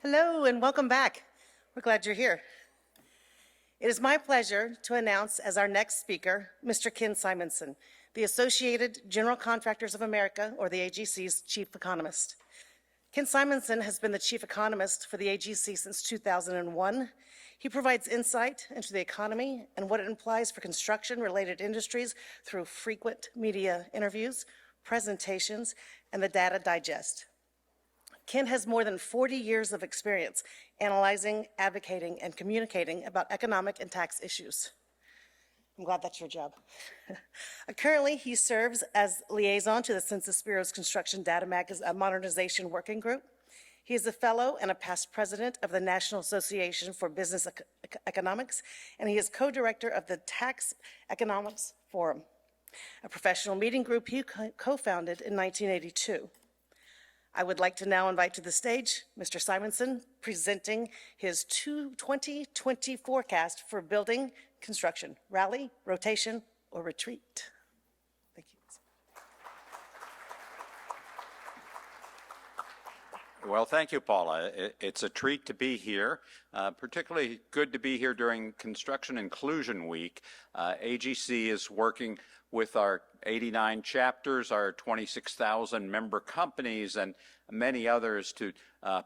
Hello and welcome back. We're glad you're here. It is my pleasure to announce as our next speaker, Mr. Ken Simonson, the Associated General Contractors of America, or the AGC's chief economist. Ken Simonson has been the chief economist for the AGC since 2001. He provides insight into the economy and what it implies for construction-related industries through frequent media interviews, presentations, and the data digest. Ken has more than 40 years of experience analyzing, advocating, and communicating about economic and tax issues. I'm glad that's your job. Currently, he serves as liaison to the Census Bureau's Construction Data Modernization Working Group. He is a fellow and a past president of the National Association for Business Economics, and he is co-director of the Tax Economics Forum, a professional meeting group he co-founded in 1982. I would like to now invite to the stage Mr. Simonson presenting his 2020 forecast for building construction, rally, rotation, or retreat. Thank you. Well, thank you, Paula. It's a treat to be here, particularly good to be here during Construction Inclusion Week. AGC is working with our 89 chapters, our 26,000 member companies, and many others to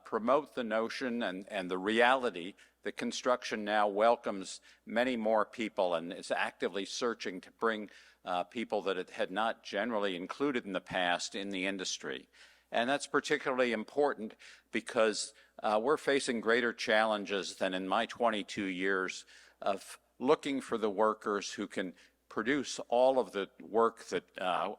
promote the notion and the reality that construction now welcomes many more people and is actively searching to bring people that it had not generally included in the past in the industry. And that's particularly important because we're facing greater challenges than in my 22 years of looking for the workers who can produce all of the work that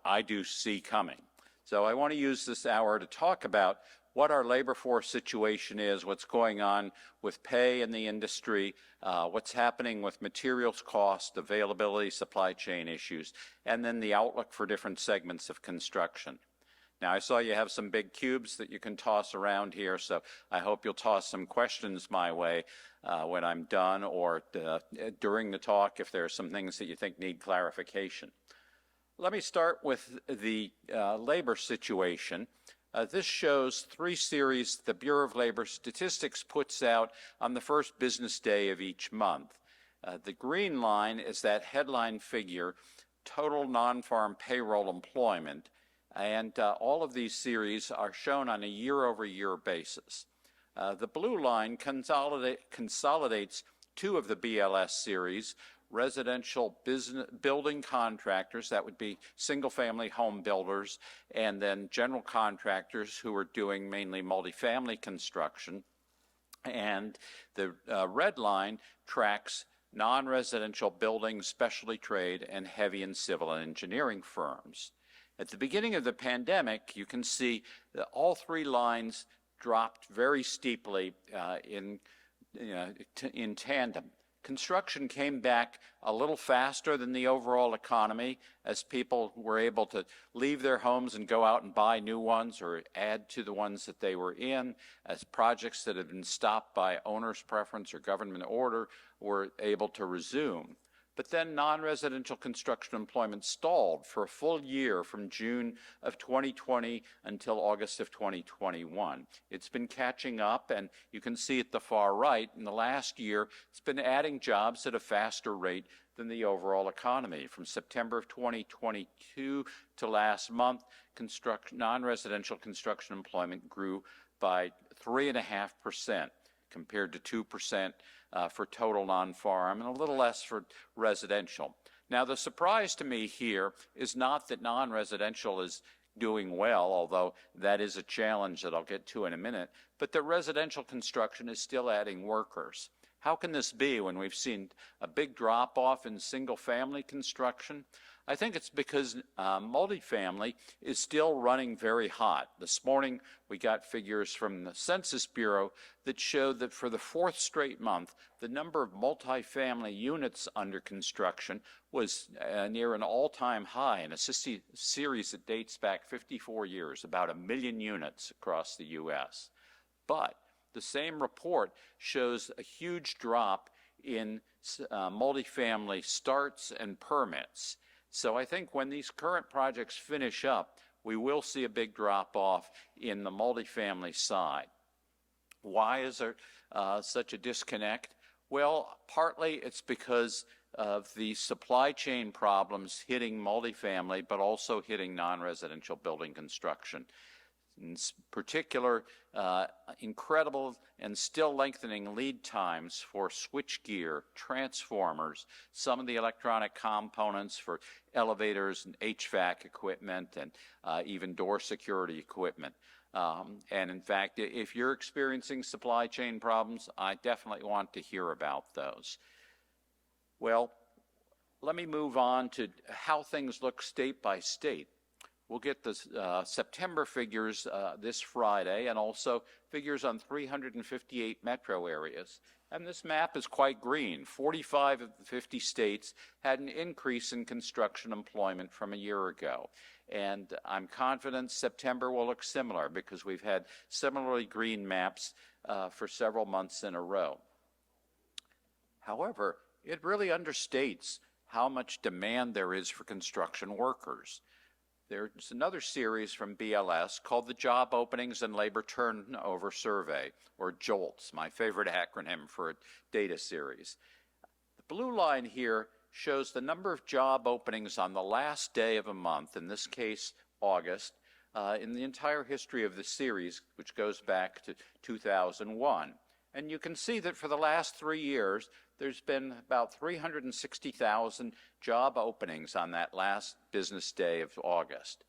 I do see coming. So I want to use this hour to talk about what our labor force situation is, what's going on with pay in the industry, what's happening with materials cost, availability, supply chain issues, and then the outlook for different segments of construction. Now, I saw you have some big cubes that you can toss around here, so I hope you'll toss some questions my way when I'm done or during the talk if there are some things that you think need clarification. Let me start with the labor situation. This shows 3 series the Bureau of Labor Statistics puts out on the first business day of each month. The green line is that headline figure, total non-farm payroll employment, and all of these series are shown on a year-over-year basis. The blue line consolidates 2 of the BLS series, residential building contractors, that would be single-family home builders, and then general contractors who are doing mainly multifamily construction. And the red line tracks non-residential building, specialty trade, and heavy and civil and engineering firms. At the beginning of the pandemic, you can see that all 3 lines dropped very steeply in tandem. Construction came back a little faster than the overall economy as people were able to leave their homes and go out and buy new ones or add to the ones that they were in, as projects that had been stopped by owner's preference or government order were able to resume. But then non-residential construction employment stalled for a full year from June of 2020 until August of 2021. It's been catching up, and you can see at the far right, in the last year, it's been adding jobs at a faster rate than the overall economy. From September of 2022 to last month, non-residential construction employment grew by 3.5%. compared to 2% for total non-farm and a little less for residential. Now, the surprise to me here is not that non-residential is doing well, although that is a challenge that I'll get to in a minute, but that residential construction is still adding workers. How can this be when we've seen a big drop-off in single-family construction? I think it's because multifamily is still running very hot. This morning, we got figures from the Census Bureau that showed that for the 4th straight month, the number of multifamily units under construction was near an all-time high in a series that dates back 54 years, about 1 million units across the U.S. But the same report shows a huge drop in multifamily starts and permits. So I think when these current projects finish up, we will see a big drop-off in the multifamily side. Why is there such a disconnect? Well, partly it's because of the supply chain problems hitting multifamily, but also hitting non-residential building construction. In particular, incredible and still lengthening lead times for switchgear, transformers, some of the electronic components for elevators and HVAC equipment, and even door security equipment. And in fact, if you're experiencing supply chain problems, I definitely want to hear about those. Well, let me move on to how things look state by state. We'll get the September figures this Friday, and also figures on 358 metro areas. And this map is quite green. 45 of the 50 states had an increase in construction employment from a year ago. And I'm confident September will look similar, because we've had similarly green maps for several months in a row. However, it really understates how much demand there is for construction workers. There's another series from BLS called the Job Openings and Labor Turnover Survey, or JOLTS, my favorite acronym for a data series. The blue line here shows the number of job openings on the last day of a month, in this case August, in the entire history of the series, which goes back to 2001. And you can see that for the last 3 years, there's been about 360,000 job openings on that last business day of August.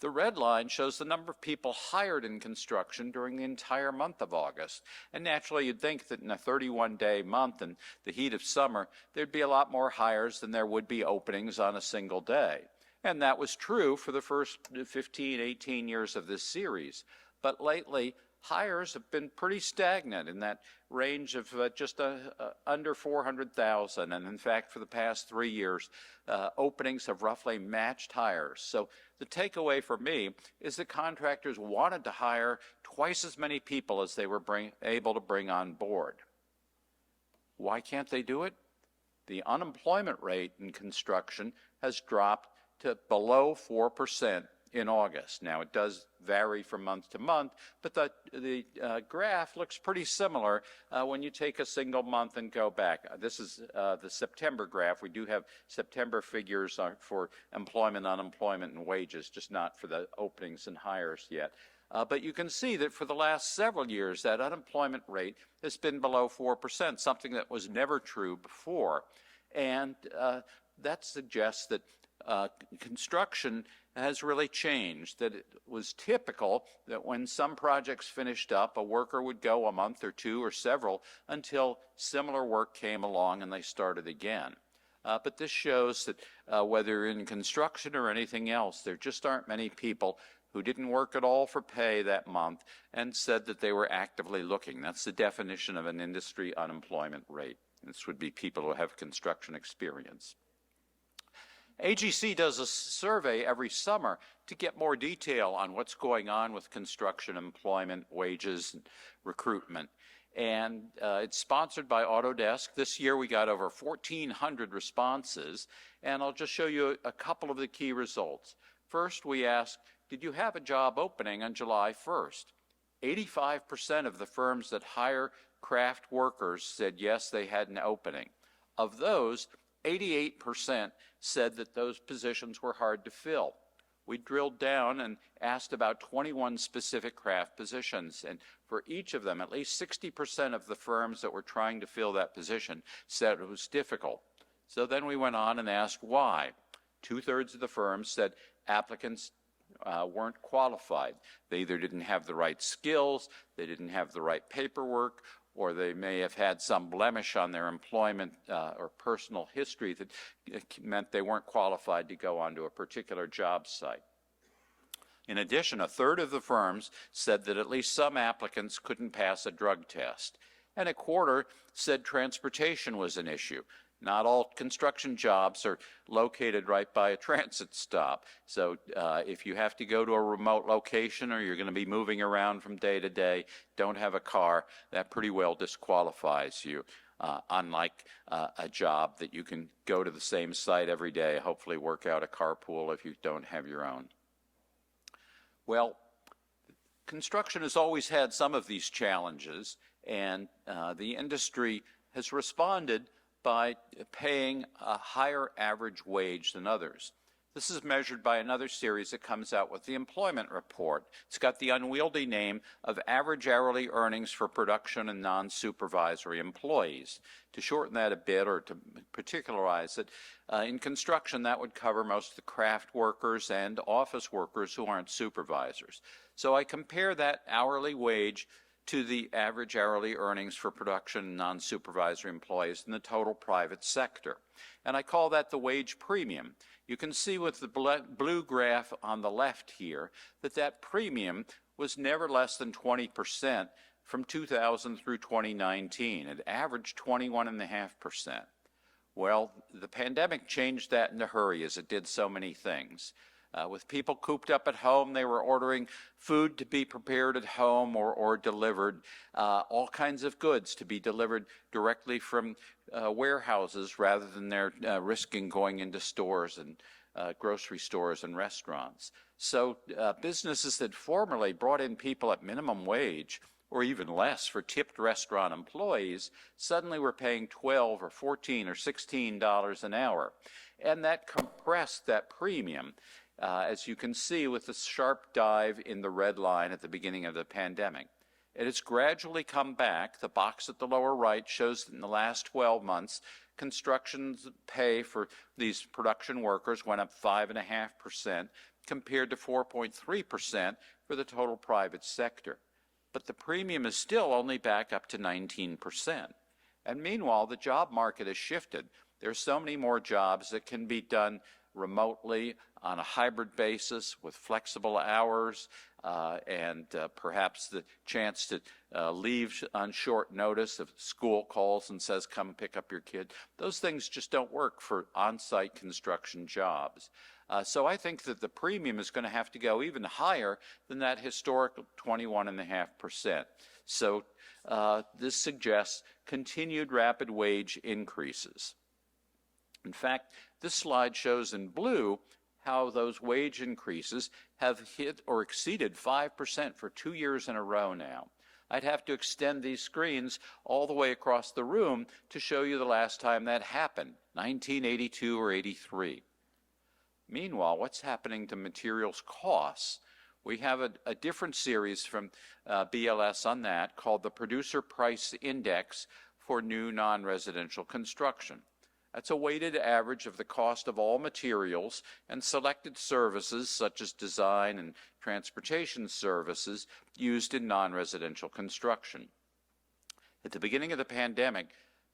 The red line shows the number of people hired in construction during the entire month of August. And naturally, you'd think that in a 31-day month in the heat of summer, there'd be a lot more hires than there would be openings on a single day. And that was true for the first 15, 18 years of this series. But lately, hires have been pretty stagnant in that range of just under 400,000. And in fact, for the past 3 years, openings have roughly matched hires. So the takeaway for me is that contractors wanted to hire twice as many people as they were able to bring on board. Why can't they do it? The unemployment rate in construction has dropped to below 4% in August. Now, it does vary from month to month, but the graph looks pretty similar when you take a single month and go back. This is the September graph. We do have September figures for employment, unemployment, and wages, just not for the openings and hires yet. But you can see that for the last several years, that unemployment rate has been below 4%, something that was never true before. And that suggests that construction has really changed, that it was typical that when some projects finished up, a worker would go a month or two or several until similar work came along and they started again. But this shows that whether in construction or anything else, there just aren't many people who didn't work at all for pay that month and said that they were actively looking. That's the definition of an industry unemployment rate. This would be people who have construction experience. AGC does a survey every summer to get more detail on what's going on with construction employment, wages, and recruitment. And it's sponsored by Autodesk. This year we got over 1,400 responses, and I'll just show you a couple of the key results. First, we asked, did you have a job opening on July 1st? 85% of the firms that hire craft workers said yes, they had an opening. Of those, 88% said that those positions were hard to fill. We drilled down and asked about 21 specific craft positions, and for each of them, at least 60% of the firms that were trying to fill that position said it was difficult. So then we went on and asked why. 2/3 of the firms said applicants weren't qualified. They either didn't have the right skills, they didn't have the right paperwork, or they may have had some blemish on their employment or personal history that meant they weren't qualified to go onto a particular job site. In addition, 1/3 of the firms said that at least some applicants couldn't pass a drug test, and 1/4 said transportation was an issue. Not all construction jobs are located right by a transit stop. So if you have to go to a remote location or you're going to be moving around from day to day, don't have a car, that pretty well disqualifies you, unlike a job that you can go to the same site every day, hopefully work out a carpool if you don't have your own. Well, construction has always had some of these challenges, And the industry has responded by paying a higher average wage than others. This is measured by another series that comes out with the employment report. It's got the unwieldy name of Average Hourly Earnings for Production and Non-Supervisory Employees. To shorten that a bit, or to particularize it, in construction that would cover most of the craft workers and office workers who aren't supervisors. So I compare that hourly wage to the average hourly earnings for production and non-supervisory employees in the total private sector. And I call that the wage premium. You can see with the blue graph on the left here that premium was never less than 20% from 2000 through 2019. It averaged 21.5%. Well, the pandemic changed that in a hurry, as it did so many things. With people cooped up at home, they were ordering food to be prepared at home or delivered, all kinds of goods to be delivered directly from warehouses rather than their risking going into stores and grocery stores and restaurants. So businesses that formerly brought in people at minimum wage or even less for tipped restaurant employees suddenly were paying $12 or $14 or $16 an hour. And that compressed that premium, as you can see with the sharp dive in the red line at the beginning of the pandemic. It has gradually come back. The box at the lower right shows that in the last 12 months, construction's pay for these production workers went up 5.5% compared to 4.3% for the total private sector. But the premium is still only back up to 19%. And meanwhile, the job market has shifted. There are so many more jobs that can be done remotely on a hybrid basis with flexible hours and perhaps the chance to leave on short notice if school calls and says, come pick up your kid. Those things just don't work for on-site construction jobs. So I think that the premium is going to have to go even higher than that historic 21.5%. So this suggests continued rapid wage increases. In fact, this slide shows in blue how those wage increases have hit or exceeded 5% for 2 years in a row now. I'd have to extend these screens all the way across the room to show you the last time that happened, 1982 or 83. Meanwhile, what's happening to materials costs? We have a different series from BLS on that called the Producer Price Index for new non-residential construction. That's a weighted average of the cost of all materials and selected services such as design and transportation services used in non-residential construction. At the beginning of the pandemic,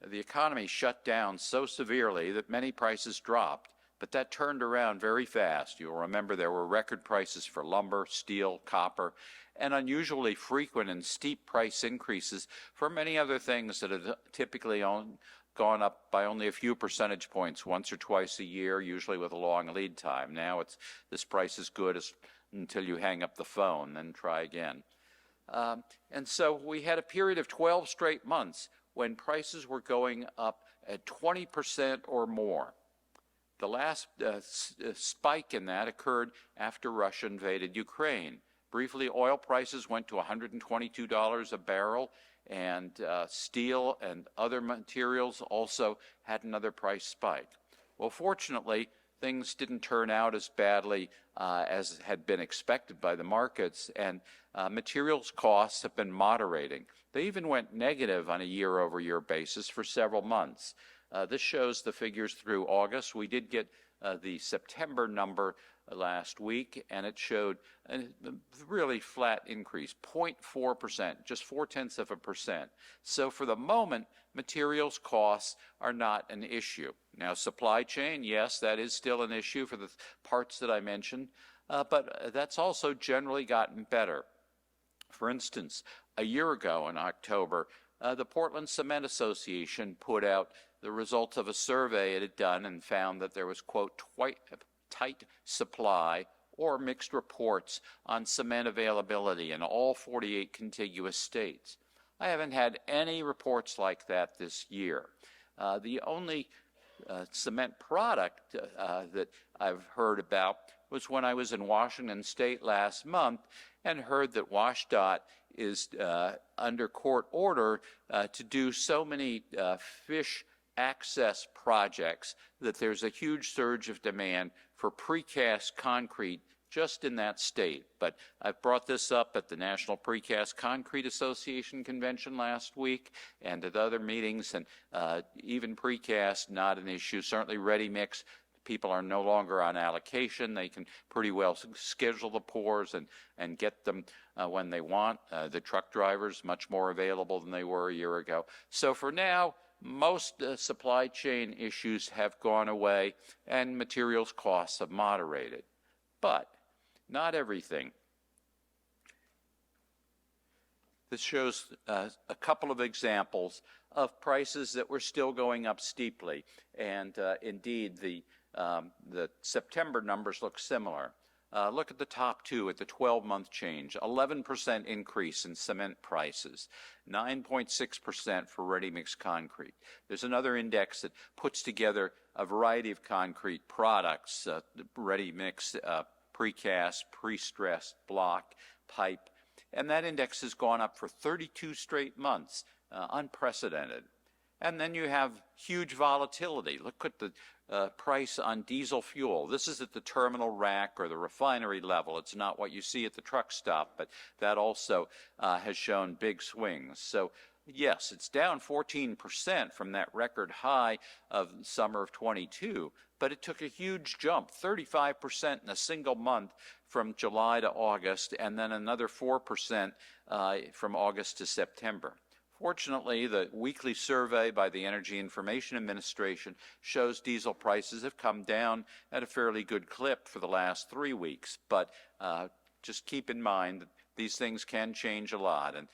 the economy shut down so severely that many prices dropped, but that turned around very fast. You'll remember there were record prices for lumber, steel, copper, and unusually frequent and steep price increases for many other things that have typically gone up by only a few percentage points once or twice a year, usually with a long lead time. Now this price is good until you hang up the phone, then try again. And so we had a period of 12 straight months when prices were going up at 20% or more. The last spike in that occurred after Russia invaded Ukraine. Briefly, oil prices went to $122 a barrel, and steel and other materials also had another price spike. Well, fortunately, things didn't turn out as badly as had been expected by the markets, and materials costs have been moderating. They even went negative on a year-over-year basis for several months. This shows the figures through August. We did get the September number last week, and it showed a really flat increase, 0.4%, just 0.4%. So for the moment, materials costs are not an issue. Now, supply chain, yes, that is still an issue for the parts that I mentioned, but that's also generally gotten better. For instance, a year ago in October, the Portland Cement Association put out the results of a survey it had done and found that there was, quote, tight supply or mixed reports on cement availability in all 48 contiguous states. I haven't had any reports like that this year. The only cement product that I've heard about was when I was in Washington State last month and heard that WashDOT is under court order to do so many fish access projects that there's a huge surge of demand for precast concrete just in that state. But I've brought this up at the National Precast Concrete Association convention last week and at other meetings, and even precast, not an issue. Certainly ready mix, people are no longer on allocation. They can pretty well schedule the pours and get them when they want. The truck drivers, much more available than they were a year ago. So for now, most supply chain issues have gone away and materials costs have moderated. But not everything. This shows a couple of examples of prices that were still going up steeply, and indeed the September numbers look similar. Look at the top two at the 12-month change, 11% increase in cement prices, 9.6% for ready-mix concrete. There's another index that puts together a variety of concrete products, ready-mix, precast, pre-stressed, block, pipe, and that index has gone up for 32 straight months, unprecedented. And then you have huge volatility. Look at the price on diesel fuel. This is at the terminal rack or the refinery level. It's not what you see at the truck stop, but that also has shown big swings. So yes, it's down 14% from that record high of summer of 22, but it took a huge jump, 35% in a single month from July to August, and then another 4% from August to September. Fortunately, the weekly survey by the Energy Information Administration shows diesel prices have come down at a fairly good clip for the last 3 weeks, but just keep in mind that these things can change a lot. And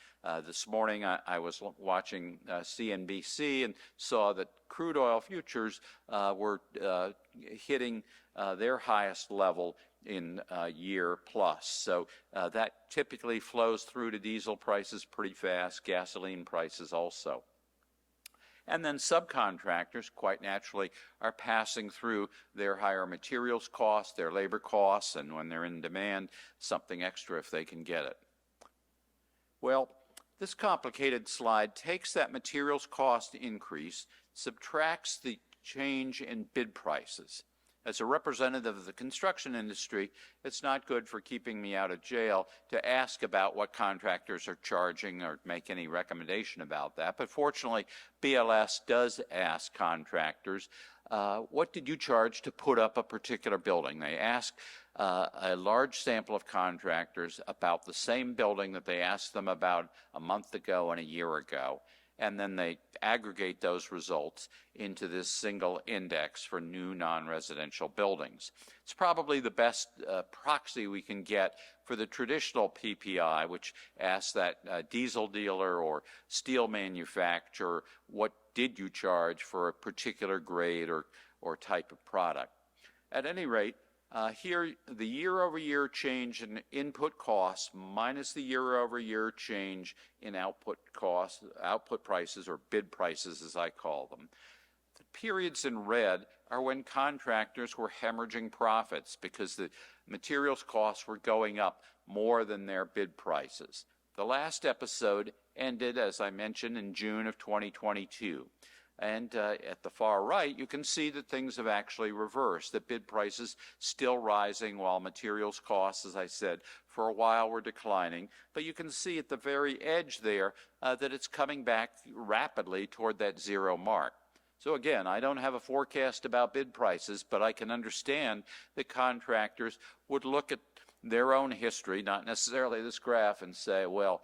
this morning I was watching CNBC and saw that crude oil futures were hitting their highest level in a year plus. So that typically flows through to diesel prices pretty fast, gasoline prices also. And then subcontractors, quite naturally, are passing through their higher materials costs, their labor costs, and when they're in demand, something extra if they can get it. Well, this complicated slide takes that materials cost increase, subtracts the change in bid prices. As a representative of the construction industry, it's not good for keeping me out of jail to ask about what contractors are charging or make any recommendation about that. But fortunately, BLS does ask contractors, what did you charge to put up a particular building? They ask a large sample of contractors about the same building that they asked them about a month ago and a year ago. And then they aggregate those results into this single index for new non-residential buildings. It's probably the best proxy we can get for the traditional PPI, which asks that diesel dealer or steel manufacturer, what did you charge for a particular grade or type of product? At any rate, here, the year-over-year change in input costs minus the year-over-year change in output costs, output prices, or bid prices as I call them. The periods in red are when contractors were hemorrhaging profits because the materials costs were going up more than their bid prices. The last episode ended, as I mentioned, in June of 2022. And at the far right, you can see that things have actually reversed, that bid prices still rising while materials costs, as I said, for a while were declining. But you can see at the very edge there that it's coming back rapidly toward that zero mark. So again, I don't have a forecast about bid prices, but I can understand that contractors would look at their own history, not necessarily this graph, and say, well,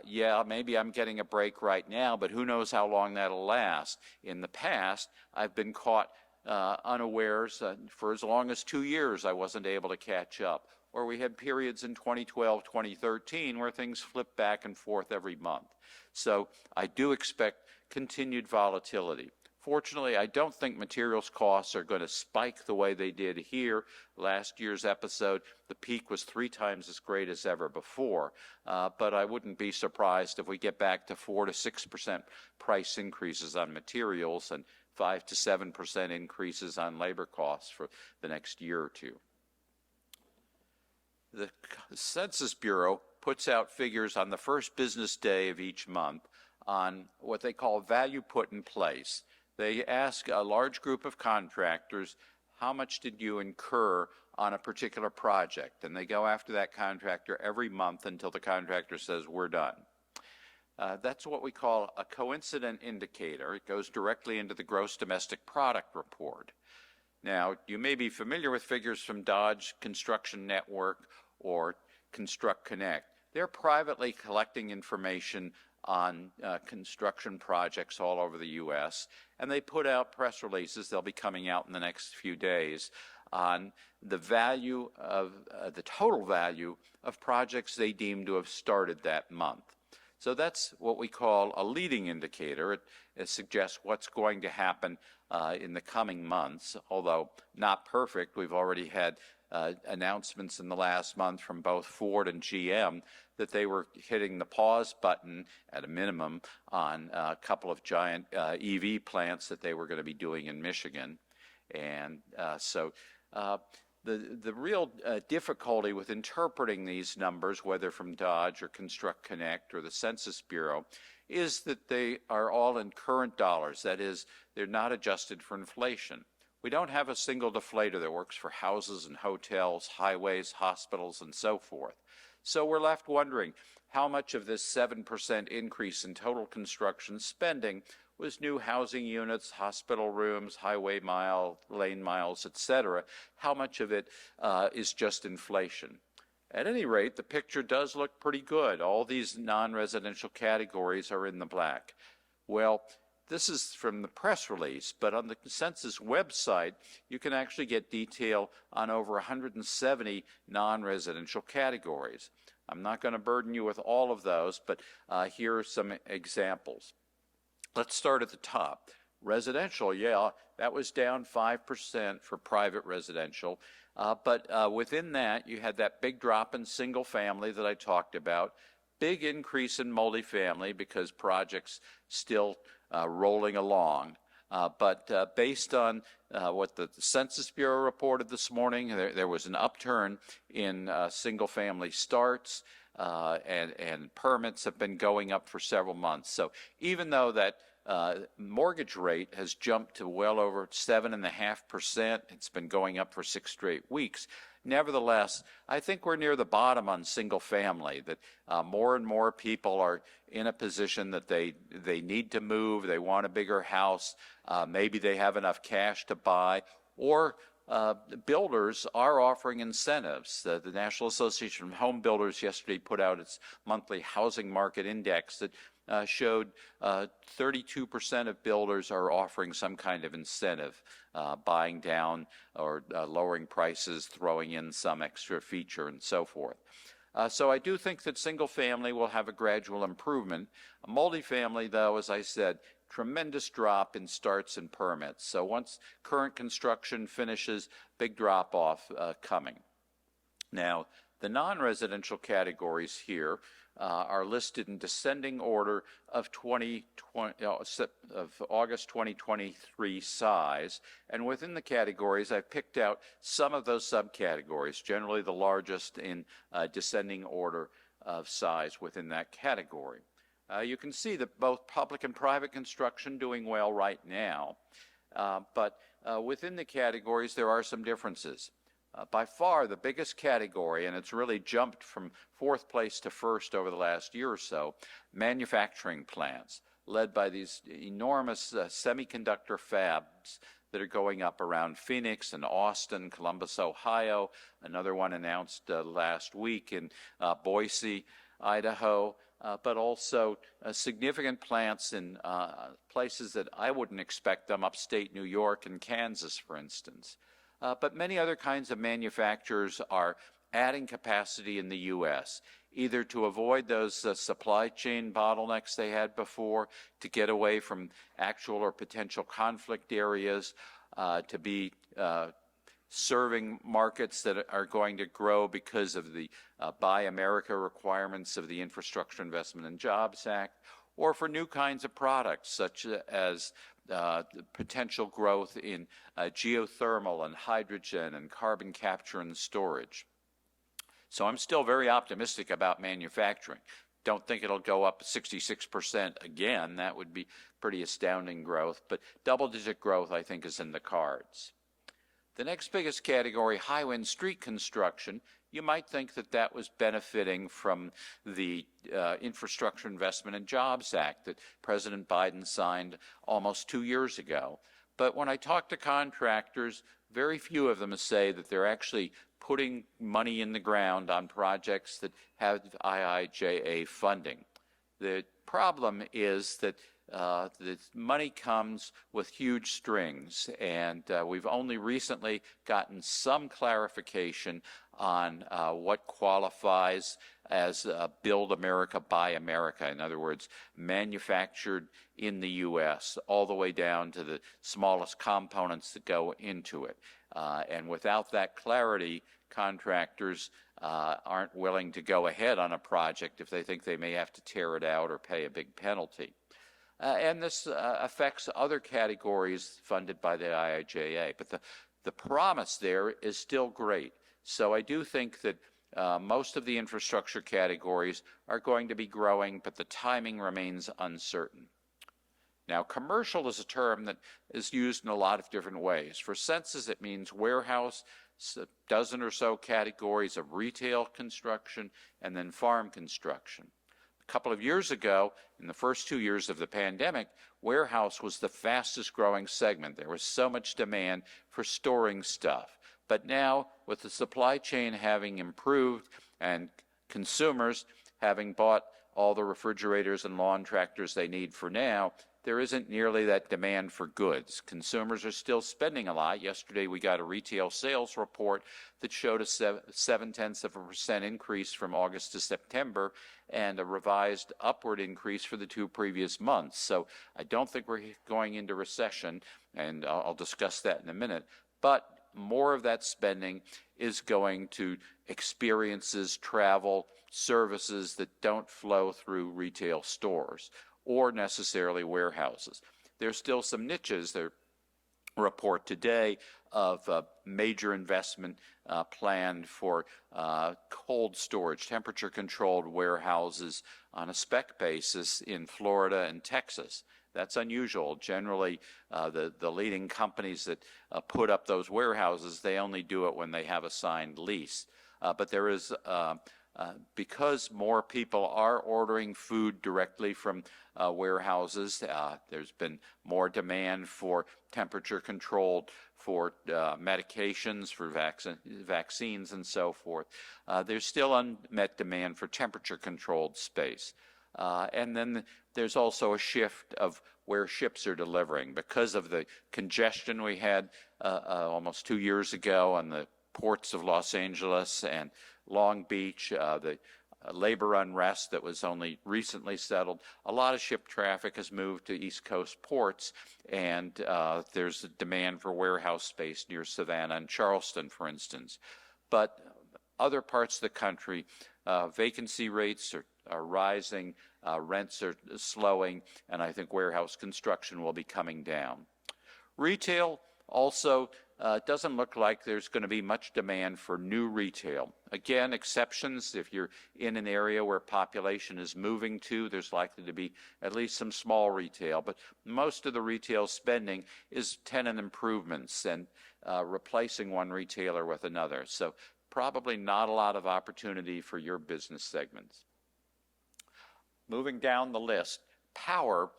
yeah, maybe I'm getting a break right now, but who knows how long that'll last. In the past, I've been caught unawares for as long as 2 years I wasn't able to catch up. Or we had periods in 2012, 2013 where things flipped back and forth every month. So I do expect continued volatility. Fortunately, I don't think materials costs are going to spike the way they did here. Last year's episode, the peak was 3 times as great as ever before. But I wouldn't be surprised if we get back to 4 to 6% price increases on materials and 5 to 7% increases on labor costs for the next year or two. The Census Bureau puts out figures on the first business day of each month on what they call value put in place. They ask a large group of contractors, how much did you incur on a particular project? And they go after that contractor every month until the contractor says, we're done. That's what we call a coincident indicator. It goes directly into the gross domestic product report. Now, you may be familiar with figures from Dodge Construction Network or Construct Connect. They're privately collecting information on construction projects all over the U.S., and they put out press releases, they'll be coming out in the next few days, on the value of, the total value of projects they deem to have started that month. So that's what we call a leading indicator. It suggests what's going to happen in the coming months, although not perfect. We've already had announcements in the last month from both Ford and GM that they were hitting the pause button at a minimum on a couple of giant EV plants that they were going to be doing in Michigan. And the real difficulty with interpreting these numbers, whether from Dodge or Construct Connect or the Census Bureau, is that they are all in current dollars. That is, they're not adjusted for inflation. We don't have a single deflator that works for houses and hotels, highways, hospitals, and so forth. So we're left wondering how much of this 7% increase in total construction spending was new housing units, hospital rooms, highway lane miles, etc. How much of it is just inflation? At any rate, the picture does look pretty good. All these non-residential categories are in the black. Well, this is from the press release, but on the census website, you can actually get detail on over 170 non-residential categories. I'm not going to burden you with all of those, but here are some examples. Let's start at the top. Residential, yeah, that was down 5% for private residential, but within that, you had that big drop in single family that I talked about, big increase in multifamily because projects still rolling along. But based on what the Census Bureau reported this morning, there was an upturn in single-family starts, and permits have been going up for several months. So even though that mortgage rate has jumped to well over 7.5%, it's been going up for 6 straight weeks. Nevertheless, I think we're near the bottom on single family, that more and more people are in a position that they need to move, they want a bigger house, maybe they have enough cash to buy, or builders are offering incentives. The National Association of Home Builders yesterday put out its monthly housing market index that showed 32% of builders are offering some kind of incentive, buying down or lowering prices, throwing in some extra feature, and so forth. So I do think that single family will have a gradual improvement. Multifamily, though, as I said, tremendous drop in starts and permits. So once current construction finishes, big drop off coming. Now, the non-residential categories here are listed in descending order of August 2023 size, and within the categories I've picked out some of those subcategories, generally the largest in descending order of size within that category. You can see that both public and private construction doing well right now, but within the categories there are some differences. By far the biggest category, and it's really jumped from 4th place to 1st over the last year or so, manufacturing plants, led by these enormous semiconductor fabs that are going up around Phoenix and Austin, Columbus, Ohio, another one announced last week in Boise, Idaho, but also significant plants in places that I wouldn't expect them, upstate New York and Kansas, for instance. But many other kinds of manufacturers are adding capacity in the U.S., either to avoid those supply chain bottlenecks they had before, to get away from actual or potential conflict areas, to be serving markets that are going to grow because of the Buy America requirements of the Infrastructure Investment and Jobs Act, or for new kinds of products such as the potential growth in geothermal and hydrogen and carbon capture and storage. So I'm still very optimistic about manufacturing. Don't think it'll go up 66% again. That would be pretty astounding growth, but double-digit growth, I think, is in the cards. The next biggest category, highway and street construction, you might think that that was benefiting from the Infrastructure Investment and Jobs Act that President Biden signed almost 2 years ago. But when I talk to contractors, very few of them say that they're actually putting money in the ground on projects that have IIJA funding. The problem is that the money comes with huge strings, and we've only recently gotten some clarification on what qualifies as Build America, Buy America. In other words, manufactured in the U.S., all the way down to the smallest components that go into it. And without that clarity, contractors aren't willing to go ahead on a project if they think they may have to tear it out or pay a big penalty. And this affects other categories funded by the IIJA. But the promise there is still great. So I do think that most of the infrastructure categories are going to be growing, but the timing remains uncertain. Now, commercial is a term that is used in a lot of different ways. For census, it means warehouse, a dozen or so categories of retail construction, and then farm construction. A couple of years ago, in the first 2 years of the pandemic, warehouse was the fastest growing segment. There was so much demand for storing stuff. But now, with the supply chain having improved and consumers having bought all the refrigerators and lawn tractors they need for now, there isn't nearly that demand for goods. Consumers are still spending a lot. Yesterday we got a retail sales report that showed a 0.7% increase from August to September and a revised upward increase for the 2 previous months. So I don't think we're going into recession, and I'll discuss that in a minute. But more of that spending is going to experiences, travel, services that don't flow through retail stores or necessarily warehouses. There's still some niches. There report today of major investment planned for cold storage, temperature-controlled warehouses on a spec basis in Florida and Texas. That's unusual. Generally, the leading companies that put up those warehouses, they only do it when they have a signed lease. But there is because more people are ordering food directly from warehouses, there's been more demand for temperature-controlled, for medications, for vaccines, and so forth. There's still unmet demand for temperature-controlled space. And then there's also a shift of where ships are delivering. Because of the congestion we had almost 2 years ago on the ports of Los Angeles and Long Beach, the labor unrest that was only recently settled, a lot of ship traffic has moved to East Coast ports, and there's a demand for warehouse space near Savannah and Charleston, for instance. But other parts of the country, vacancy rates are rising, rents are slowing, and I think warehouse construction will be coming down. Retail also doesn't look like there's going to be much demand for new retail. Again, exceptions. If you're in an area where population is moving to, there's likely to be at least some small retail. But most of the retail spending is tenant improvements and replacing one retailer with another. So probably not a lot of opportunity for your business segments. Moving down the list, power.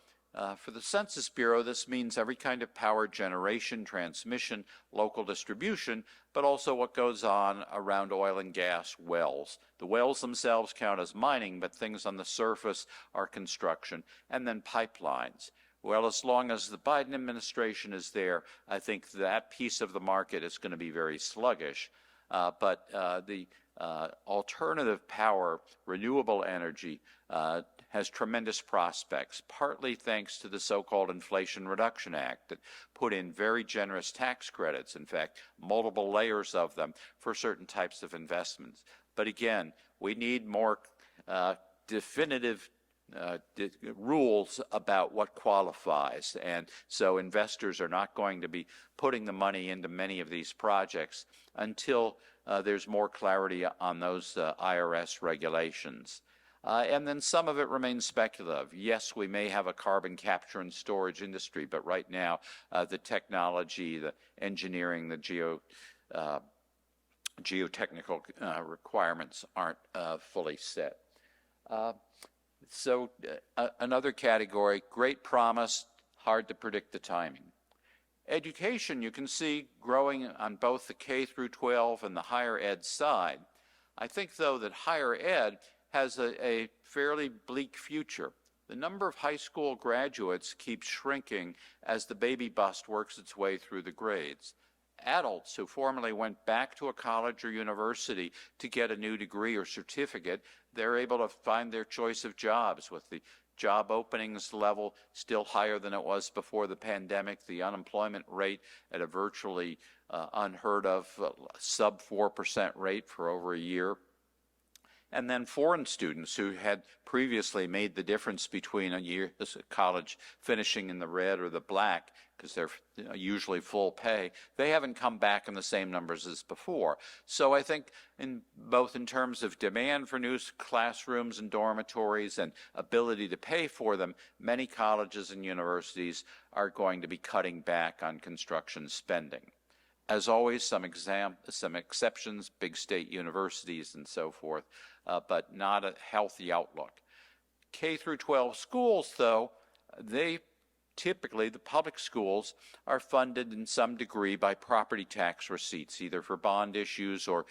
For the Census Bureau, this means every kind of power generation, transmission, local distribution, but also what goes on around oil and gas wells. The wells themselves count as mining, but things on the surface are construction, and then pipelines. Well, as long as the Biden administration is there, I think that piece of the market is going to be very sluggish. But the alternative power, renewable energy, has tremendous prospects, partly thanks to the so-called Inflation Reduction Act that put in very generous tax credits, in fact, multiple layers of them for certain types of investments. But again, we need more definitive rules about what qualifies. And so investors are not going to be putting the money into many of these projects until there's more clarity on those IRS regulations. And then some of it remains speculative. Yes, we may have a carbon capture and storage industry, but right now the technology, the engineering, the geotechnical requirements aren't fully set. Another category, great promise, hard to predict the timing. Education, you can see growing on both the K through 12 and the higher ed side. I think, though, that higher ed has a fairly bleak future. The number of high school graduates keeps shrinking as the baby bust works its way through the grades. Adults who formerly went back to a college or university to get a new degree or certificate, they're able to find their choice of jobs with the job openings level still higher than it was before the pandemic, the unemployment rate at a virtually unheard of sub 4% rate for over a year. And then foreign students who had previously made the difference between a college finishing in the red or the black, because they're usually full pay, they haven't come back in the same numbers as before. So I think both in terms of demand for new classrooms and dormitories and ability to pay for them, many colleges and universities are going to be cutting back on construction spending. As always, some exceptions, big state universities and so forth, but not a healthy outlook. K through 12 schools, though, typically, the public schools are funded in some degree by property tax receipts, either for bond issues or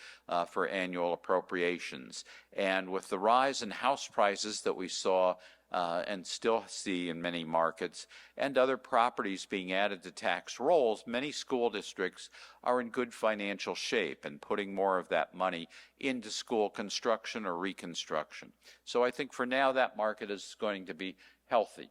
for annual appropriations. And with the rise in house prices that we saw and still see in many markets, and other properties being added to tax rolls, many school districts are in good financial shape and putting more of that money into school construction or reconstruction. So I think for now that market is going to be healthy.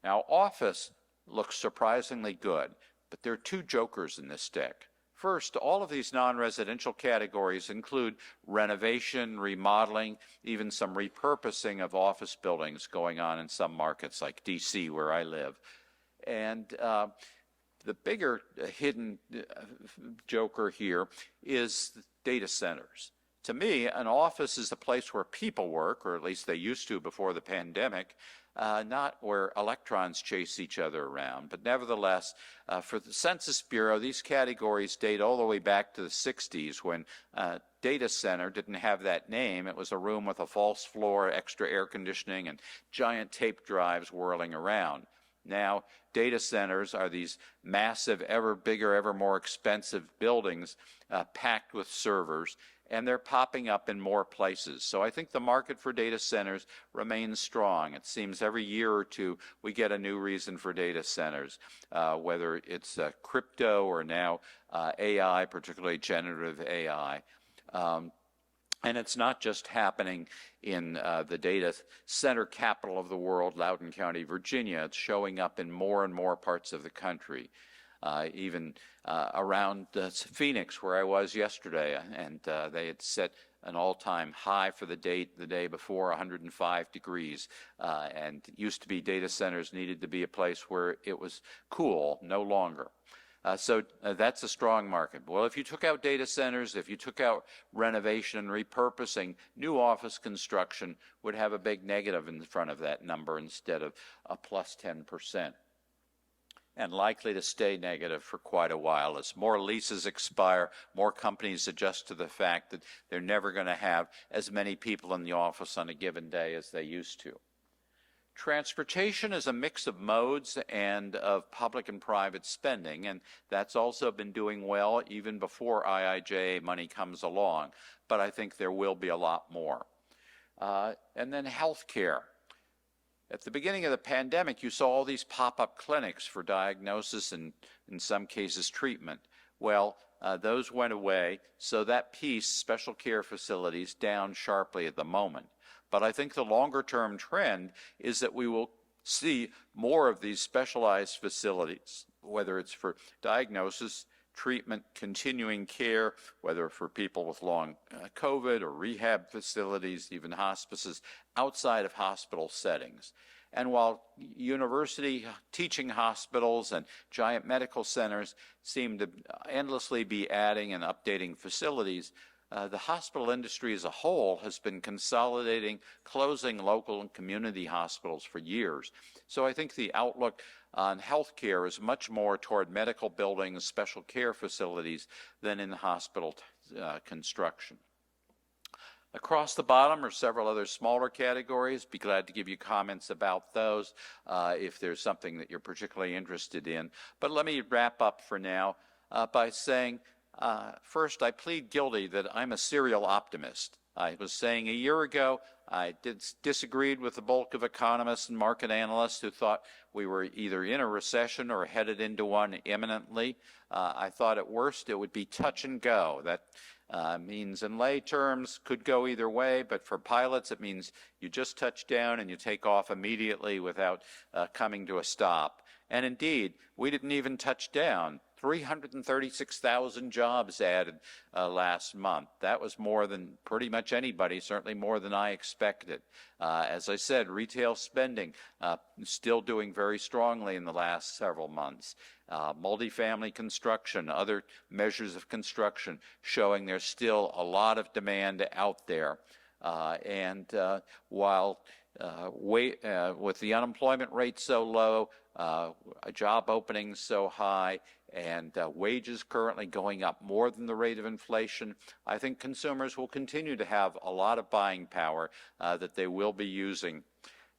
Now, office looks surprisingly good, but there are two jokers in this deck. First, all of these non-residential categories include renovation, remodeling, even some repurposing of office buildings going on in some markets like DC, where I live. And the bigger hidden joker here is data centers. To me, an office is a place where people work, or at least they used to before the pandemic, not where electrons chase each other around. But nevertheless, for the Census Bureau, these categories date all the way back to the 60s when data center didn't have that name. It was a room with a false floor, extra air conditioning, and giant tape drives whirling around. Now, data centers are these massive, ever bigger, ever more expensive buildings packed with servers, and they're popping up in more places. So I think the market for data centers remains strong. It seems every year or two we get a new reason for data centers, whether it's crypto or now AI, particularly generative AI. And it's not just happening in the data center capital of the world, Loudoun County, Virginia. It's showing up in more and more parts of the country. Even around Phoenix, where I was yesterday, and they had set an all-time high for the day before, 105 degrees. And it used to be data centers needed to be a place where it was cool, no longer. So that's a strong market. Well, if you took out data centers, if you took out renovation and repurposing, new office construction would have a big negative in front of that number instead of a plus 10%. And likely to stay negative for quite a while as more leases expire, more companies adjust to the fact that they're never going to have as many people in the office on a given day as they used to. Transportation is a mix of modes and of public and private spending, and that's also been doing well even before IIJA money comes along, but I think there will be a lot more. And then healthcare. At the beginning of the pandemic, you saw all these pop-up clinics for diagnosis and, in some cases, treatment. Well, those went away, so that piece, special care facilities, down sharply at the moment. But I think the longer-term trend is that we will see more of these specialized facilities, whether it's for diagnosis, treatment, continuing care, whether for people with long COVID or rehab facilities, even hospices, outside of hospital settings. And while university teaching hospitals and giant medical centers seem to endlessly be adding and updating facilities, the hospital industry as a whole has been consolidating, closing local and community hospitals for years. So I think the outlook on healthcare is much more toward medical buildings, special care facilities, than in hospital construction. Across the bottom are several other smaller categories. Be glad to give you comments about those if there's something that you're particularly interested in. But let me wrap up for now by saying, first, I plead guilty that I'm a serial optimist. I was saying a year ago, I disagreed with the bulk of economists and market analysts who thought we were either in a recession or headed into one imminently. I thought at worst it would be touch and go. That means in lay terms could go either way, but for pilots it means you just touch down and you take off immediately without coming to a stop. And indeed, we didn't even touch down. 336,000 jobs added last month. That was more than pretty much anybody, certainly more than I expected. As I said, retail spending still doing very strongly in the last several months. Multifamily construction, other measures of construction showing there's still a lot of demand out there. While with the unemployment rate so low, job openings so high, and wages currently going up more than the rate of inflation, I think consumers will continue to have a lot of buying power that they will be using.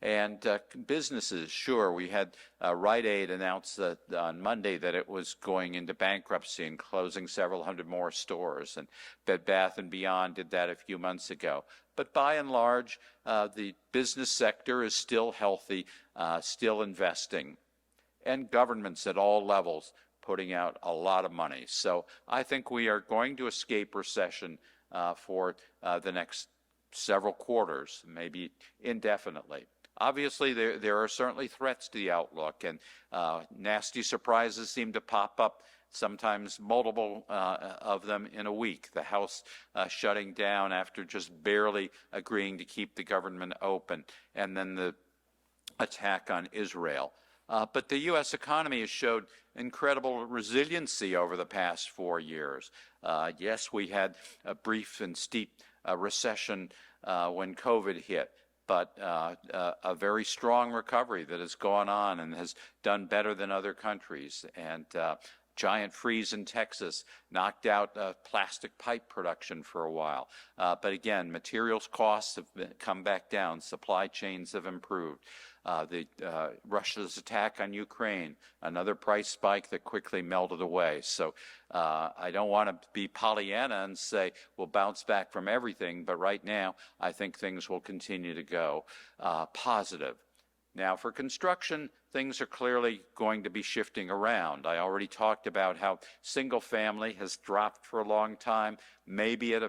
And businesses, sure, we had Rite Aid announce on Monday that it was going into bankruptcy and closing several hundred more stores, and Bed Bath & Beyond did that a few months ago. But by and large, the business sector is still healthy, still investing, and governments at all levels putting out a lot of money. So I think we are going to escape recession for the next several quarters, maybe indefinitely. Obviously, there are certainly threats to the outlook, and nasty surprises seem to pop up, sometimes multiple of them in a week. The House shutting down after just barely agreeing to keep the government open, and then the attack on Israel. But the U.S. economy has showed incredible resiliency over the past 4 years. Yes, we had a brief and steep recession when COVID hit, but a very strong recovery that has gone on and has done better than other countries. And giant freeze in Texas knocked out plastic pipe production for a while. But again, materials costs have come back down. Supply chains have improved. Russia's attack on Ukraine, another price spike that quickly melted away. So I don't want to be Pollyanna and say we'll bounce back from everything, but right now I think things will continue to go positive. Now, for construction, things are clearly going to be shifting around. I already talked about how single family has dropped for a long time, maybe at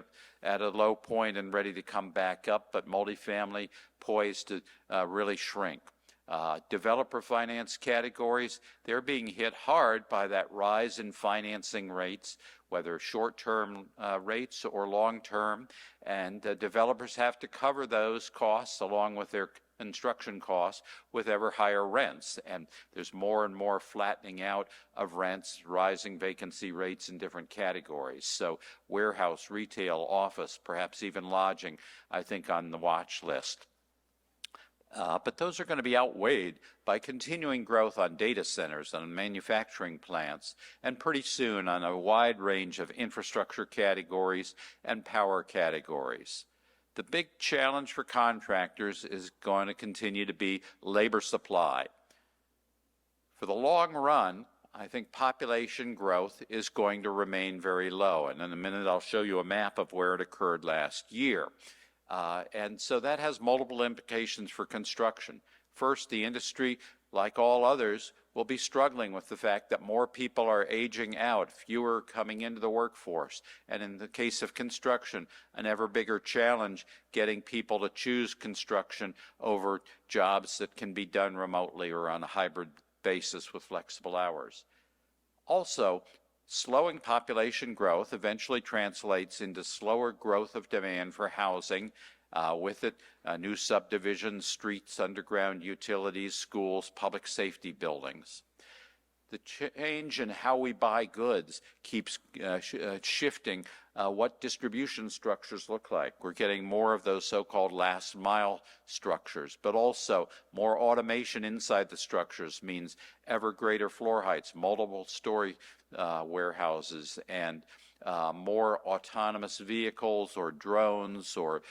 a low point and ready to come back up, but multifamily poised to really shrink. Developer finance categories, they're being hit hard by that rise in financing rates, whether short-term rates or long-term, and developers have to cover those costs along with their construction costs with ever higher rents. And there's more and more flattening out of rents, rising vacancy rates in different categories. So warehouse, retail, office, perhaps even lodging, I think on the watch list. But those are going to be outweighed by continuing growth on data centers, on manufacturing plants, and pretty soon on a wide range of infrastructure categories and power categories. The big challenge for contractors is going to continue to be labor supply. For the long run, I think population growth is going to remain very low. And in a minute, I'll show you a map of where it occurred last year. And so that has multiple implications for construction. First, the industry, like all others, will be struggling with the fact that more people are aging out, fewer coming into the workforce. And in the case of construction, an ever bigger challenge getting people to choose construction over jobs that can be done remotely or on a hybrid basis with flexible hours. Also, slowing population growth eventually translates into slower growth of demand for housing, With it, new subdivisions, streets, underground utilities, schools, public safety buildings. The change in how we buy goods keeps shifting what distribution structures look like. We're getting more of those so-called last mile structures, but also more automation inside the structures means ever greater floor heights, multiple story warehouses, and more autonomous vehicles or drones or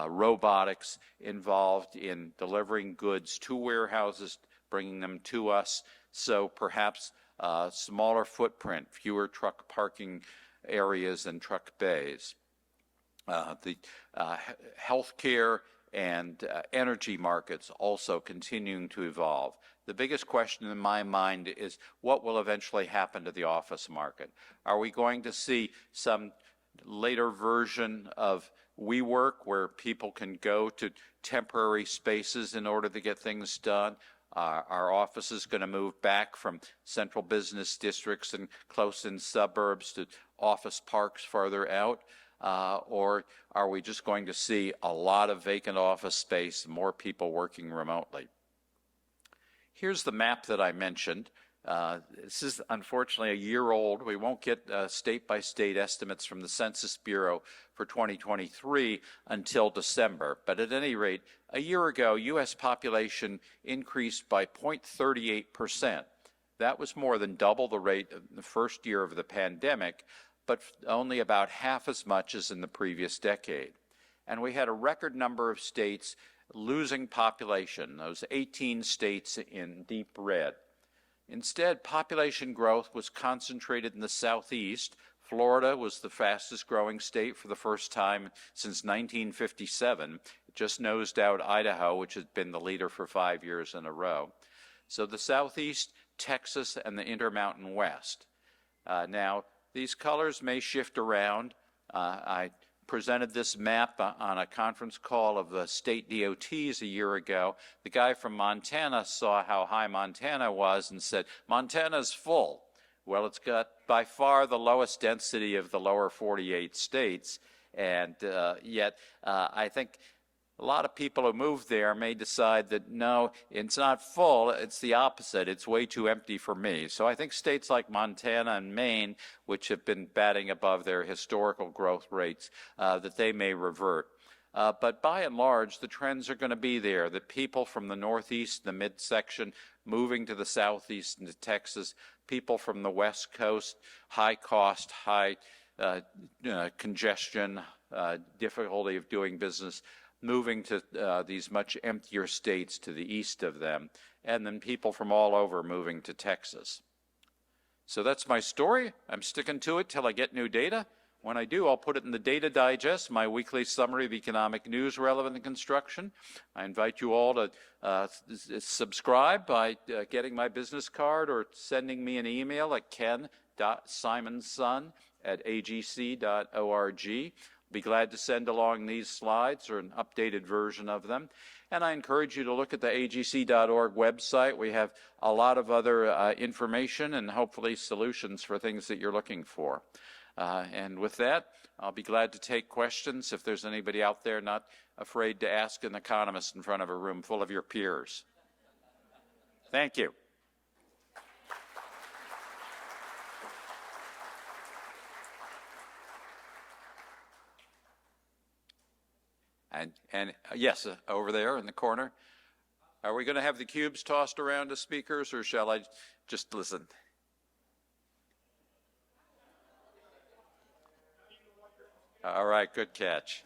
robotics involved in delivering goods to warehouses, bringing them to us. So perhaps smaller footprint, fewer truck parking areas and truck bays. The healthcare and energy markets also continuing to evolve. The biggest question in my mind is what will eventually happen to the office market? Are we going to see some later version of WeWork where people can go to temporary spaces in order to get things done? Are offices going to move back from central business districts and close-in suburbs to office parks farther out? Or are we just going to see a lot of vacant office space and more people working remotely? Here's the map that I mentioned. This is unfortunately a year old. We won't get state-by-state estimates from the Census Bureau for 2023 until December. But at any rate, a year ago, U.S. population increased by 0.38%. That was more than double the rate of the first year of the pandemic, but only about half as much as in the previous decade. And we had a record number of states losing population, those 18 states in deep red. Instead, population growth was concentrated in the Southeast. Florida was the fastest growing state for the first time since 1957. It just nosed out Idaho, which has been the leader for 5 years in a row. So the Southeast, Texas, and the Intermountain West. Now, these colors may shift around. I presented this map on a conference call of the state DOTs a year ago. The guy from Montana saw how high Montana was and said, Montana's full. Well, it's got by far the lowest density of the lower 48 states, and yet I think a lot of people who move there may decide that, no, it's not full, it's the opposite, it's way too empty for me. So I think states like Montana and Maine, which have been batting above their historical growth rates, that they may revert. But by and large, the trends are going to be there. The people from the Northeast, the midsection, moving to the Southeast and to Texas, people from the West Coast, high cost, high congestion, difficulty of doing business, moving to these much emptier states to the east of them, and then people from all over moving to Texas. So that's my story. I'm sticking to it till I get new data. When I do, I'll put it in the Data Digest, my weekly summary of economic news relevant to construction. I invite you all to subscribe by getting my business card or sending me an email at ken.simonson@agc.org. Be glad to send along these slides or an updated version of them. And I encourage you to look at the agc.org website. We have a lot of other information and hopefully solutions for things that you're looking for. And with that, I'll be glad to take questions if there's anybody out there not afraid to ask an economist in front of a room full of your peers. Thank you. And yes, over there in the corner. Are we going to have the cubes tossed around to speakers, or shall I just listen? All right, good catch.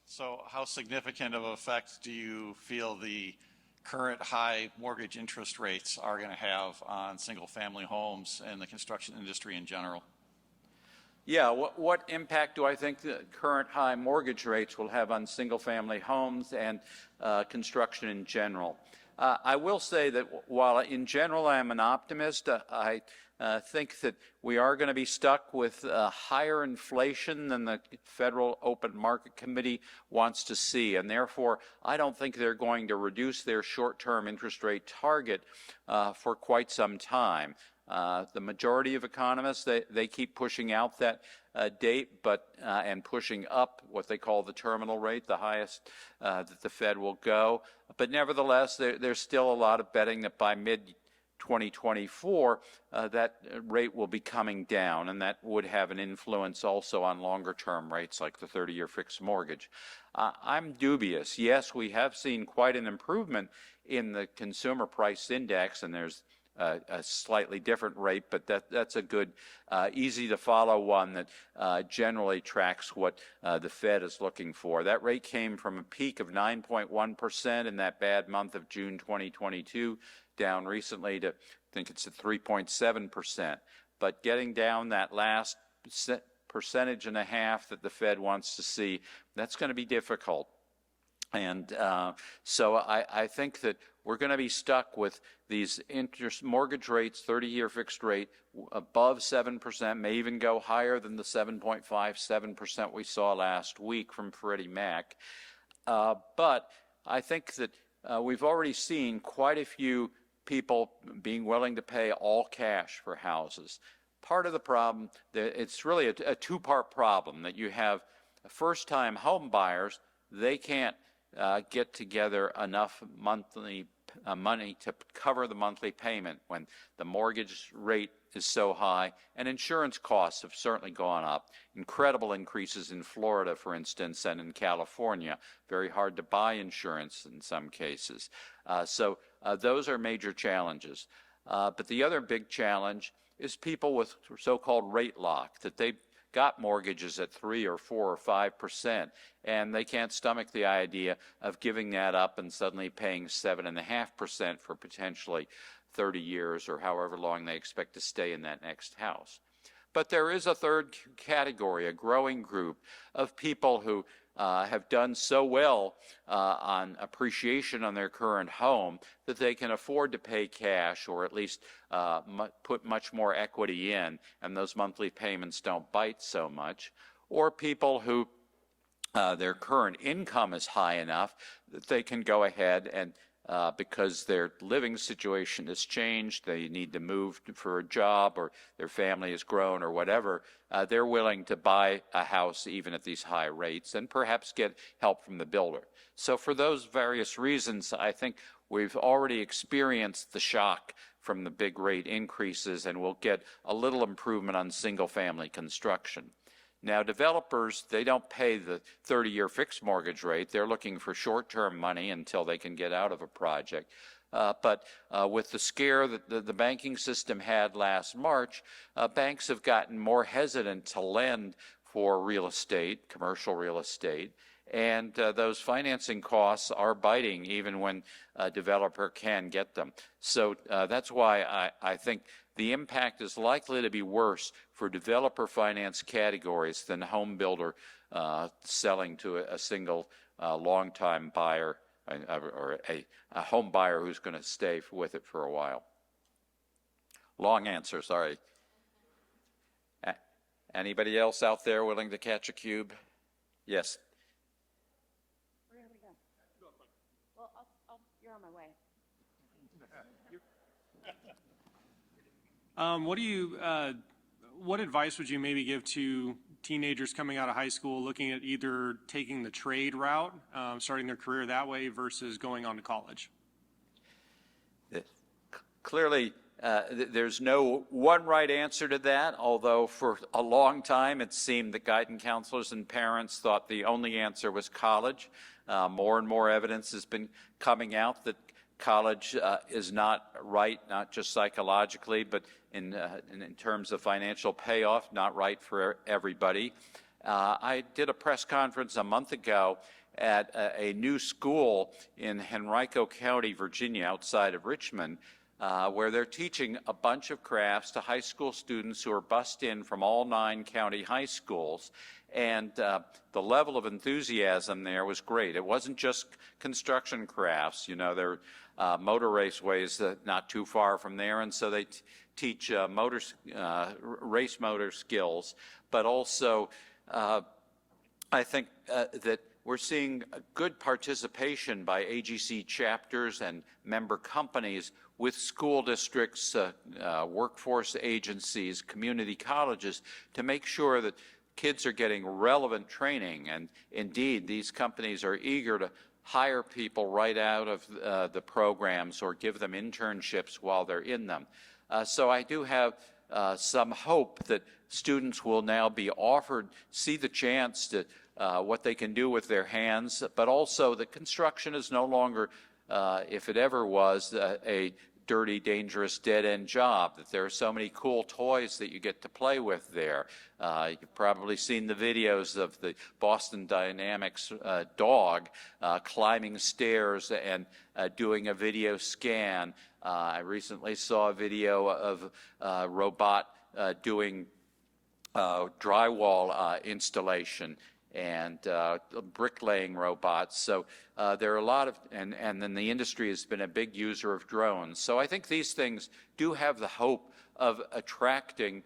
So how significant of an effect do you feel the current high mortgage interest rates are going to have on single-family homes and the construction industry in general? Yeah, what impact do I think the current high mortgage rates will have on single-family homes and construction in general? I will say that while in general I am an optimist, I think that we are going to be stuck with higher inflation than the Federal Open Market Committee wants to see, and therefore I don't think they're going to reduce their short-term interest rate target for quite some time. The majority of economists, they keep pushing out that date, and pushing up what they call the terminal rate, the highest that the Fed will go. But nevertheless, there's still a lot of betting that by mid-2024, that rate will be coming down, and that would have an influence also on longer-term rates like the 30-year fixed mortgage. I'm dubious. Yes, we have seen quite an improvement in the consumer price index, and there's a slightly different rate, but that's a good, easy to follow one that generally tracks what the Fed is looking for. That rate came from a peak of 9.1% in that bad month of June 2022, down recently to, I think it's at 3.7%. But getting down that last percentage and a half that the Fed wants to see, that's going to be difficult. And so I think that we're going to be stuck with these mortgage rates, 30-year fixed rate, above 7%, may even go higher than the 7.57% we saw last week from Freddie Mac. But I think that we've already seen quite a few people being willing to pay all cash for houses. Part of the problem, it's really a two-part problem, that you have first-time home buyers, they can't get together enough monthly money to cover the monthly payment when the mortgage rate is so high, and insurance costs have certainly gone up. Incredible increases in Florida, for instance, and in California. Very hard to buy insurance in some cases. So those are major challenges. But the other big challenge is people with so-called rate lock, that they got mortgages at 3 or 4 or 5%, and they can't stomach the idea of giving that up and suddenly paying 7.5% for potentially 30 years or however long they expect to stay in that next house. But there is a third category, a growing group of people who have done so well on appreciation on their current home that they can afford to pay cash, or at least put much more equity in, and those monthly payments don't bite so much. Or people who their current income is high enough that they can go ahead and because their living situation has changed, they need to move for a job, or their family has grown, or whatever, they're willing to buy a house even at these high rates and perhaps get help from the builder. So for those various reasons, I think we've already experienced the shock from the big rate increases, and we'll get a little improvement on single-family construction. Now, developers, they don't pay the 30-year fixed mortgage rate. They're looking for short-term money until they can get out of a project. But with the scare that the banking system had last March, banks have gotten more hesitant to lend for real estate, commercial real estate, and those financing costs are biting even when a developer can get them. So that's why I think the impact is likely to be worse for developer finance categories than home builder selling to a single long-time buyer or a home buyer who's going to stay with it for a while. Long answer, sorry. Anybody else out there willing to catch a cube? Yes. Where are we going? Well, you're on my way. What advice would you maybe give to teenagers coming out of high school looking at either taking the trade route, starting their career that way, versus going on to college? Clearly, there's no one right answer to that, although for a long time it seemed that guidance counselors and parents thought the only answer was college. More and more evidence has been coming out that college is not right, not just psychologically, but in terms of financial payoff, not right for everybody. I did a press conference a month ago at a new school in Henrico County, Virginia, outside of Richmond, where they're teaching a bunch of crafts to high school students who are bussed in from all 9 county high schools. And the level of enthusiasm there was great. It wasn't just construction crafts. You know, there are motor raceways not too far from there, and so they teach race motor skills. But also, I think that we're seeing good participation by AGC chapters and member companies with school districts, workforce agencies, community colleges, to make sure that kids are getting relevant training. And indeed, these companies are eager to hire people right out of the programs or give them internships while they're in them. So I do have some hope that students will now be offered, see the chance to what they can do with their hands, but also that construction is no longer, if it ever was, a dirty, dangerous, dead-end job, that there are so many cool toys that you get to play with there. You've probably seen the videos of the Boston Dynamics dog climbing stairs and doing a video scan. I recently saw a video of a robot doing drywall installation and bricklaying robots. So there are a lot of, and then the industry has been a big user of drones. So I think these things do have the hope of attracting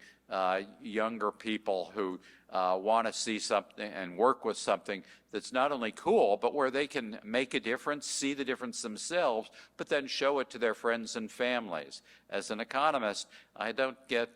younger people who want to see something and work with something that's not only cool, but where they can make a difference, see the difference themselves, but then show it to their friends and families. As an economist, I don't get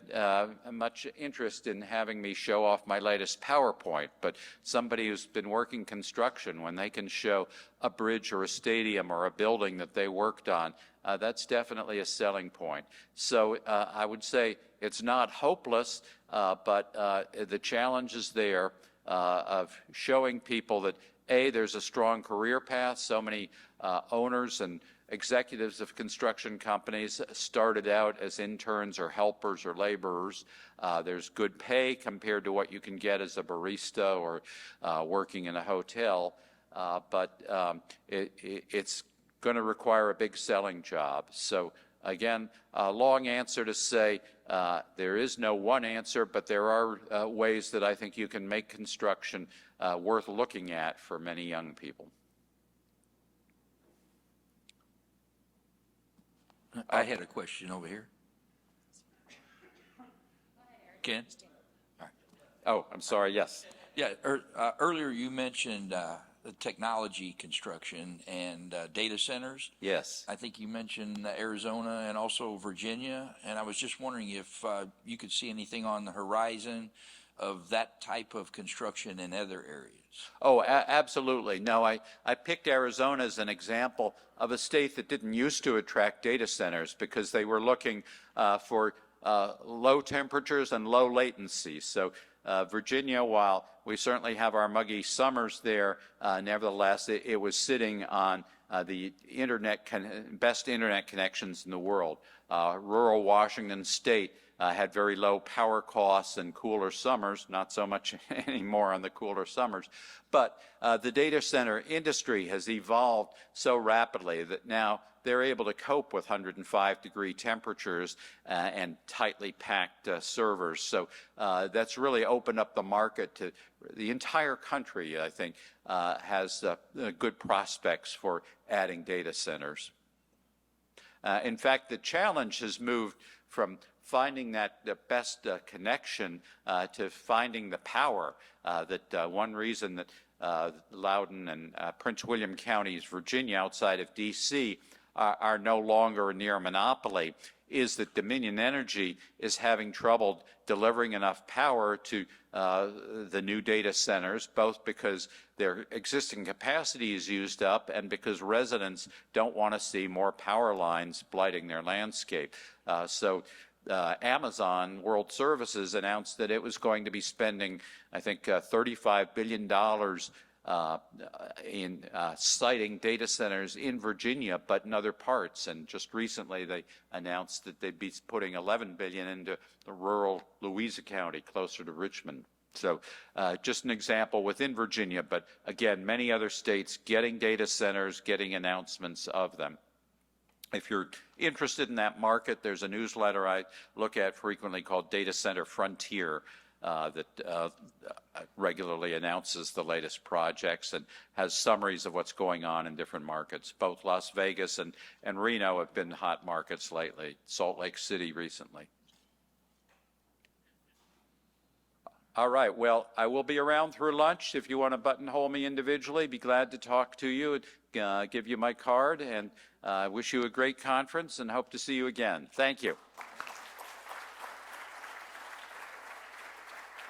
much interest in having me show off my latest PowerPoint, but somebody who's been working construction, when they can show a bridge or a stadium or a building that they worked on, that's definitely a selling point. So I would say it's not hopeless, but the challenge is there of showing people that, A, there's a strong career path. So many owners and executives of construction companies started out as interns or helpers or laborers. There's good pay compared to what you can get as a barista or working in a hotel, but it's going to require a big selling job. So again, a long answer to say there is no one answer, but there are ways that I think you can make construction worth looking at for many young people. I had a question over here. Ken? Oh, I'm sorry, yes. Yeah, earlier you mentioned the technology construction and data centers. Yes. I think you mentioned Arizona and also Virginia, and I was just wondering if you could see anything on the horizon of that type of construction in other areas. Oh, absolutely. No, I picked Arizona as an example of a state that didn't used to attract data centers because they were looking for low temperatures and low latency. So Virginia, while we certainly have our muggy summers there, nevertheless, it was sitting on the best internet connections in the world. Rural Washington State had very low power costs and cooler summers, not so much anymore on the cooler summers. But the data center industry has evolved so rapidly that now they're able to cope with 105-degree temperatures and tightly packed servers. So that's really opened up the market to the entire country, I think, has good prospects for adding data centers. In fact, the challenge has moved from finding the best connection to finding the power. One reason that Loudoun and Prince William counties, Virginia, outside of D.C., are no longer a near monopoly is that Dominion Energy is having trouble delivering enough power to the new data centers, both because their existing capacity is used up and because residents don't want to see more power lines blighting their landscape. Amazon World Services announced that it was going to be spending, I think, $35 billion in siting data centers in Virginia, but in other parts. And just recently, they announced that they'd be putting $11 billion into the rural Louisa County, closer to Richmond. So just an example within Virginia, but again, many other states getting data centers, getting announcements of them. If you're interested in that market, there's a newsletter I look at frequently called Data Center Frontier that regularly announces the latest projects and has summaries of what's going on in different markets. Both Las Vegas and Reno have been hot markets lately, Salt Lake City recently. All right, well, I will be around through lunch. If you want to buttonhole me individually, be glad to talk to you and give you my card. And wish you a great conference and hope to see you again. Thank you.